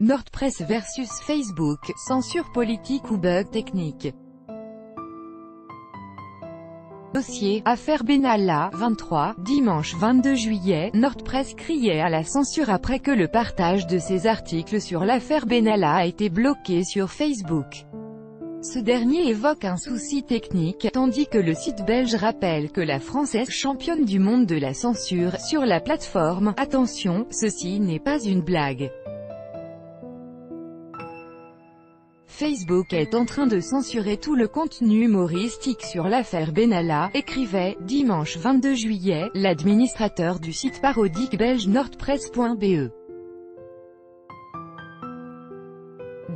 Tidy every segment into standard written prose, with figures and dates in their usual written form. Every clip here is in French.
NordPress versus Facebook, censure politique ou bug technique. Dossier, affaire Benalla, 23, dimanche 22 juillet, NordPress criait à la censure après que le partage de ses articles sur l'affaire Benalla a été bloqué sur Facebook. Ce dernier évoque un souci technique, tandis que le site belge rappelle que la France est championne du monde de la censure sur la plateforme. Attention, ceci n'est pas une blague. Facebook est en train de censurer tout le contenu humoristique sur l'affaire Benalla, écrivait, dimanche 22 juillet, l'administrateur du site parodique belge nordpress.be.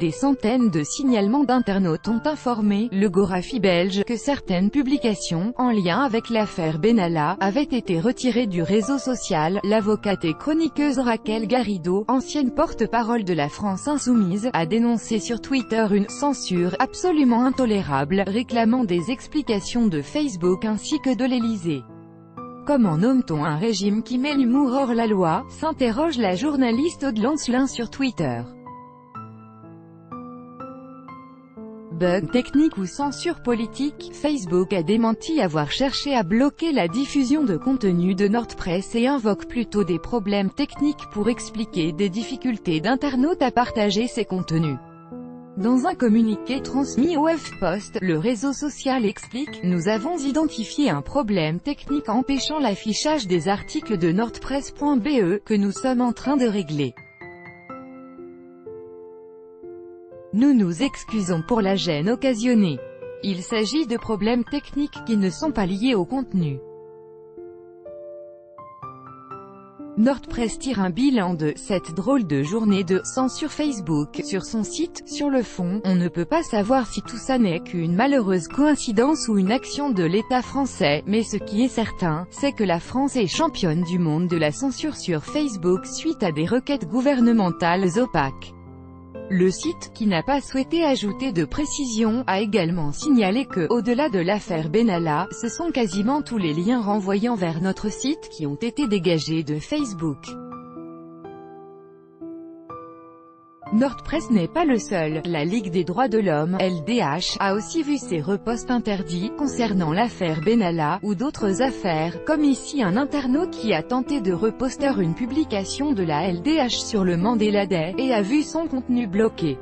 Des centaines de signalements d'internautes ont informé le Gorafi belge que certaines publications, en lien avec l'affaire Benalla, avaient été retirées du réseau social. L'avocate et chroniqueuse Raquel Garrido, ancienne porte-parole de la France Insoumise, a dénoncé sur Twitter une « censure absolument intolérable », réclamant des explications de Facebook ainsi que de l'Élysée. Comment nomme-t-on un régime qui met l'humour hors la loi, s'interroge la journaliste Aude Lancelin sur Twitter. Bug technique ou censure politique, Facebook a démenti avoir cherché à bloquer la diffusion de contenu de NordPress et invoque plutôt des problèmes techniques pour expliquer des difficultés d'internautes à partager ces contenus. Dans un communiqué transmis au HuffPost, le réseau social explique « Nous avons identifié un problème technique empêchant l'affichage des articles de nordpress.be, que nous sommes en train de régler. Nous nous excusons pour la gêne occasionnée. Il s'agit de problèmes techniques qui ne sont pas liés au contenu. » NordPress tire un bilan de cette drôle de journée de censure Facebook sur son site. Sur le fond, on ne peut pas savoir si tout ça n'est qu'une malheureuse coïncidence ou une action de l'État français, mais ce qui est certain, c'est que la France est championne du monde de la censure sur Facebook suite à des requêtes gouvernementales opaques. Le site, qui n'a pas souhaité ajouter de précision, a également signalé que, au-delà de l'affaire Benalla, ce sont quasiment tous les liens renvoyant vers notre site qui ont été dégagés de Facebook. NordPress n'est pas le seul. La Ligue des droits de l'homme, LDH, a aussi vu ses reposts interdits, concernant l'affaire Benalla, ou d'autres affaires, comme ici un internaute qui a tenté de reposter une publication de la LDH sur le Mandela Day, et a vu son contenu bloqué.